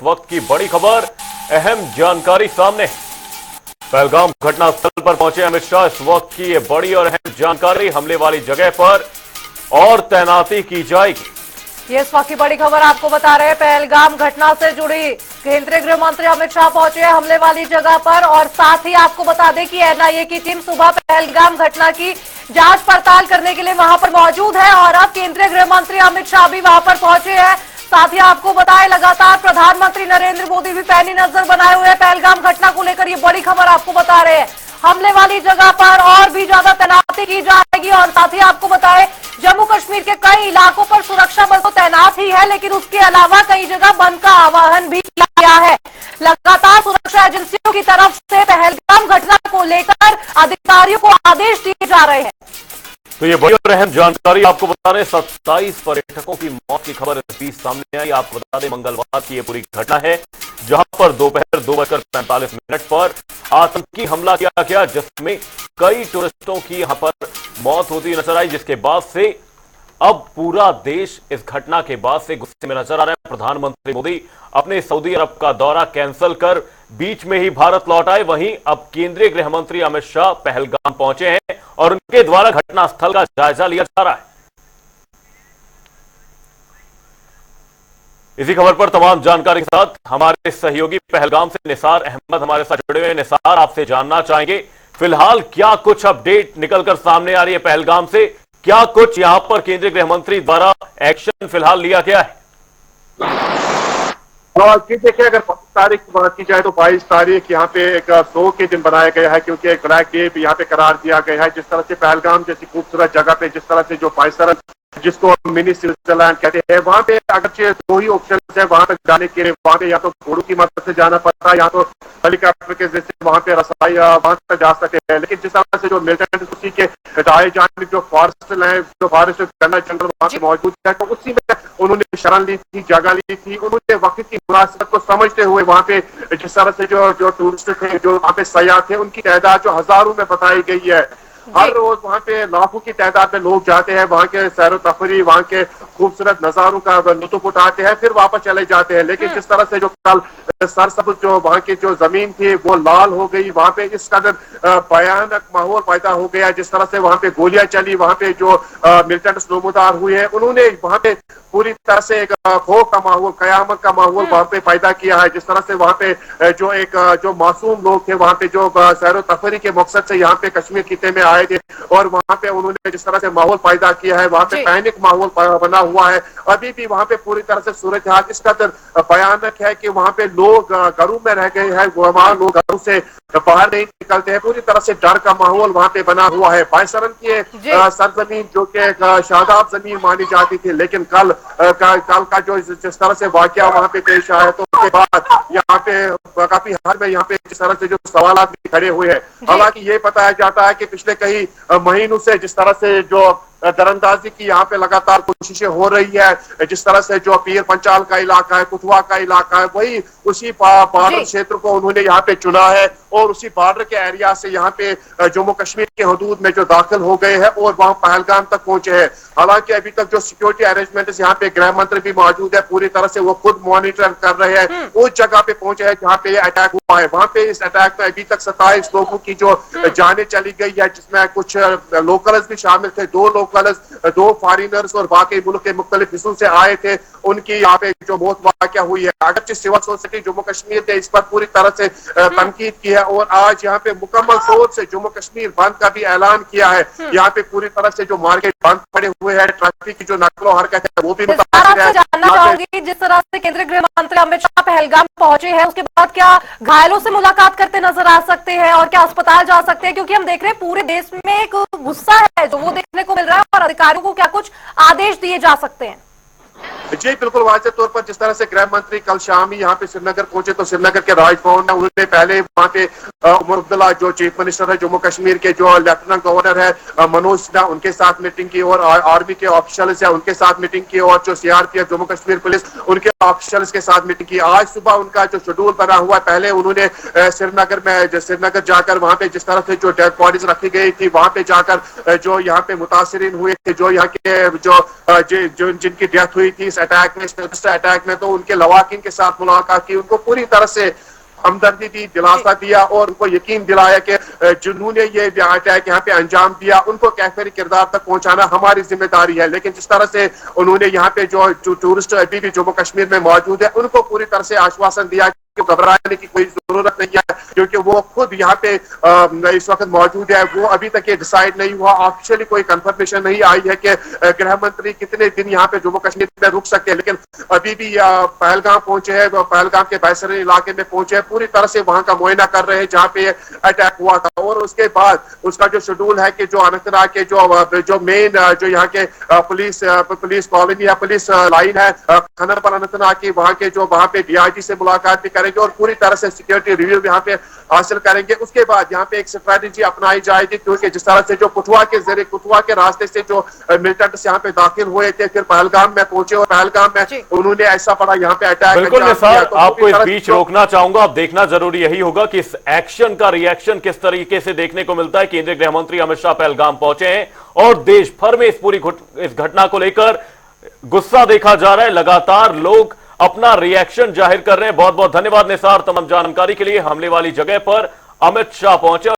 इस वक्त की बड़ी खबर, अहम जानकारी सामने। पहलगाम घटनास्थल पर पहुंचे अमित शाह। इस वक्त की ये बड़ी और अहम जानकारी, हमले वाली जगह पर और तैनाती की जाएगी। ये इस वक्त की बड़ी खबर आपको बता रहे हैं। पहलगाम घटना से जुड़ी केंद्रीय गृह मंत्री अमित शाह पहुंचे हैं हमले वाली जगह पर, और साथ ही आपको बता दें कि एनआईए की टीम सुबह पहलगाम घटना की जांच पड़ताल करने के लिए वहां पर मौजूद है, और अब केंद्रीय गृह मंत्री अमित शाह भी वहां पर पहुंचे हैं। साथ ही आपको बताएं, लगातार प्रधानमंत्री नरेंद्र मोदी भी पैनी नजर बनाए हुए हैं पहलगाम घटना को लेकर। ये बड़ी खबर आपको बता रहे हैं। हमले वाली जगह पर और भी ज्यादा तैनाती की जाएगी, और साथ ही आपको बताएं, जम्मू कश्मीर के कई इलाकों पर सुरक्षा बल तो तैनात ही है, लेकिन उसके अलावा कई जगह बंद का आह्वान भी किया गया है। लगातार सुरक्षा एजेंसियों की तरफ से पहलगाम घटना को लेकर अधिकारियों को आदेश दिए जा रहे हैं। तो ये बड़ी और अहम जानकारी आपको बता रहे हैं। 27 पर्यटकों की मौत की खबर इस बीच सामने आई। आपको बता दें, मंगलवार की ये पूरी घटना है, जहां पर दोपहर 2:45 पर आतंकी हमला किया गया, जिसमें कई टूरिस्टों की यहां पर मौत होती नजर आई, जिसके बाद से अब पूरा देश इस घटना के बाद से गुस्से में नजर आ रहा है। प्रधानमंत्री मोदी अपने सऊदी अरब का दौरा कैंसिल कर बीच में ही भारत लौट आए। वहीं अब केंद्रीय गृह मंत्री अमित शाह पहलगाम पहुंचे हैं और उनके द्वारा घटनास्थल का जायजा लिया जा रहा है। इसी खबर पर तमाम जानकारी के साथ हमारे सहयोगी पहलगाम से निसार अहमद हमारे साथ जुड़े हुए हैं। निसार, आपसे जानना चाहेंगे फिलहाल क्या कुछ अपडेट निकलकर सामने आ रही है पहलगाम से? क्या कुछ यहां पर केंद्रीय गृह मंत्री द्वारा एक्शन फिलहाल लिया गया है? जी देखिए, अगर 25 तारीख की बात की जाए तो 22 तारीख यहाँ पे एक शो के दिन बनाया गया है, क्योंकि एक ब्लैक डे भी यहाँ पे करार दिया गया है। जिस तरह से पहलगाम जैसी खूबसूरत जगह पे, जिस तरह से जो पाइसरन, जिसको मिनी स्विट्जरलैंड कहते हैं, वहाँ पे अगरचे 2 ही ऑप्शन है वहां तक जाने के लिए। वहां पे या तो घोड़ों की मदद से जाना पड़ता है, या तो हेलीकॉप्टर के जैसे वहां पे रसाई वहां तक जा सकते हैं। लेकिन जिस तरह से जो मिलिटेंट उसी के दाएं जानिब जो फॉरेस्ट है, जो फॉरेस्ट गवर्नर जनरल वहां पे मौजूद है, तो उसी में उन्होंने शरण ली थी, जगह ली थी। उन्होंने वक्त की मुनासिबत को समझते हुए वहां पे जिस तरह से जो टूरिस्ट थे, जो वहां पे सयाह थे, उनकी तादाद जो हजारों में बताई गई है। हर रोज वहाँ पे लाखों की तादाद में लोग जाते हैं, वहाँ के सैर तफरी, वहाँ के खूबसूरत नजारों का लुत्फ उठाते हैं, फिर वापस चले जाते हैं। लेकिन जिस तरह से जो कल सरसब्ज जो वहाँ की जो जमीन थी वो लाल हो गई, वहाँ पे इस कदर भयानक माहौल पैदा हो गया। जिस तरह से वहाँ पे गोलियां चली, वहाँ पे जो मिलिटेंट्स नमूदार हुए हैं, उन्होंने वहाँ पे पूरी तरह से एक खौफ का माहौल, कयामत का माहौल वहाँ पे पैदा किया है। जिस तरह से वहाँ पे जो मासूम लोग थे, वहाँ पे जो सैर तफरी के मकसद से यहाँ पे कश्मीर खिते में आए थे, और वहाँ पे उन्होंने जिस तरह से माहौल पैदा किया है, वहाँ पे पैनिक माहौल बना हुआ है। अभी भी वहाँ पे पूरी तरह से सूरत हाल इस कदर भयानक है कि वहाँ पे लोग घरों में रह गए हैं, वहाँ लोग घरों से बाहर नहीं निकलते हैं। पूरी तरह से डर का माहौल वहाँ पे बना हुआ है। बायसरन की सरजमीन जो कि शादाब जमीन मानी जाती थी, लेकिन कल का जो जिस तरह से वाकया वहाँ पे पेश आया, तो उसके बाद यहाँ पे काफी हाल में यहाँ पे जिस तरह से जो सवाल भी खड़े हुए हैं। हालांकि ये बताया जाता है कि पिछले कई महीनों से जिस तरह से जो दरअंदाजी की यहाँ पे लगातार कोशिशें हो रही है, जिस तरह से जो पीर पंचाल का इलाका है, कुथवा का इलाका है, वही उसी बॉर्डर क्षेत्र को उन्होंने यहाँ पे चुना है, और उसी बॉर्डर के एरिया से यहाँ पे जम्मू कश्मीर के हदूद में जो दाखिल हो गए हैं और वहाँ पहलगाम तक पहुंचे हैं। हालांकि अभी तक जो सिक्योरिटी अरेंजमेंट यहाँ पे गृह मंत्री भी मौजूद है, पूरी तरह से वो खुद मॉनिटर कर रहे हैं। उस जगह पे पहुंचे हैं जहाँ पे अटैक हुआ है। वहाँ पे इस अटैक में अभी तक 27 लोगों की जो जाने चली गई है, जिसमें कुछ लोकल्स भी शामिल थे, 2 लोकल्स, 2 फॉरिनर्स और बाकी मुल्क के मुख्तलिफ हिस्सों से आए थे, उनकी यहाँ पे जो मौत वाक़या हुई है। अगरचे सिविल सोसाइटी जम्मू कश्मीर ने इस पर पूरी तरह से तनकीद की है, और आज यहाँ पे मुकम्मल तौर से जम्मू कश्मीर बंद का भी ऐलान किया है। यहाँ पे पूरी तरह से जो मार्केट बंद पड़े हुए हैं, ट्रैफिक की जो नकलो हरकत है वो भी जानना चाहूंगी, जिस तरह से केंद्रीय गृह मंत्री अमित शाह पहलगाम पहुंचे हैं, उसके बाद क्या घायलों से मुलाकात करते नजर आ सकते हैं और क्या अस्पताल जा सकते हैं? क्योंकि हम देख रहे हैं पूरे देश में एक गुस्सा है जो वो देखने को मिल रहा है, और अधिकारियों को क्या कुछ आदेश दिए जा सकते हैं? जी बिल्कुल, वाज़े तौर पर जिस तरह से गृह मंत्री कल शाम ही यहाँ पे श्रीनगर पहुंचे, तो श्रीनगर के राजभवन में उन्होंने पहले वहाँ पे उमर अब्दुल्ला जो चीफ मिनिस्टर है जम्मू कश्मीर के, जो लेफ्टिनेंट गवर्नर है मनोज सिन्हा, उनके साथ मीटिंग की, और आर्मी के ऑफिशियल्स है उनके साथ मीटिंग की, और जो सीआरपीएफ जम्मू कश्मीर पुलिस उनके ऑफिशियल्स के साथ मीटिंग की। आज सुबह उनका जो शेड्यूल बना हुआ है, पहले उन्होंने श्रीनगर जाकर वहाँ पे जिस तरह से जो डेड बॉडीज रखी गई थी, वहाँ पे जाकर जो यहाँ पे मुतासरीन हुए थे, जो यहाँ के जो जिनकी डेथ हुई थी इस अटैक में, इस टेररिस्ट अटैक में, तो उनके लवाकिन के साथ मुलाकात की, उनको पूरी तरह से हमदर्दी दी, दिलासा दिया और उनको यकीन दिलाया कि जिन्होंने ये अटैक यहाँ पे अंजाम दिया उनको कैफिर किरदार तक पहुंचाना हमारी जिम्मेदारी है। लेकिन जिस तरह से उन्होंने यहाँ पे जो टूरिस्ट अभी भी जम्मू कश्मीर में मौजूद है उनको पूरी तरह से आश्वासन दिया कि घबराने की कोई जरूरत नहीं है, क्योंकि वो खुद यहाँ पे इस वक्त मौजूद है। वो अभी तक ये डिसाइड नहीं हुआ, ऑफिशियली कोई कंफर्मेशन नहीं आई है कि गृह मंत्री कितने दिन यहाँ पे जम्मू कश्मीर में रुक सकते हैं। लेकिन अभी भी पहलगाम पहुंचे हैं, पहलगाम के बैसर इलाके में पहुंचे हैं, पूरी तरह से वहां का मुआयना कर रहे हैं जहाँ पे अटैक हुआ था। और उसके बाद उसका जो शेड्यूल है कि जो अनंतनाग के जो मेन जो यहाँ के पुलिस कॉलोनी या पुलिस लाइन है खनन पर अनंतनाग की, वहाँ के जो वहाँ पे डीआईजी से मुलाकात भी करेंगे और पूरी तरह से सिक्योरिटी रिव्यू यहाँ पे हासिल करेंगे। उसके बाद यहाँ पे एक स्ट्रेटेजी अपनाई जाएगी, क्योंकि जिस तरह से जो कुथुआ के रास्ते से जो मिलिटेंट्स यहाँ पे दाखिल हुए थे, फिर पहलगाम में पहुंचे और पहलगाम में उन्होंने ऐसा बड़ा यहाँ पे अटैक। बिल्कुल निसार, आपको इस बीच रोकना चाहूंगा। अब देखना जरूरी यही होगा कि इस एक्शन का रिएक्शन किस तरीके से देखने को मिलता है। केंद्रीय गृह मंत्री अमित शाह पहलगाम पहुंचे हैं और देश भर में इस घटना को लेकर गुस्सा देखा जा रहा है। लगातार लोग अपना रिएक्शन जाहिर कर रहे हैं। बहुत बहुत धन्यवाद निसार तमाम जानकारी के लिए। हमले वाली जगह पर अमित शाह पहुंचे।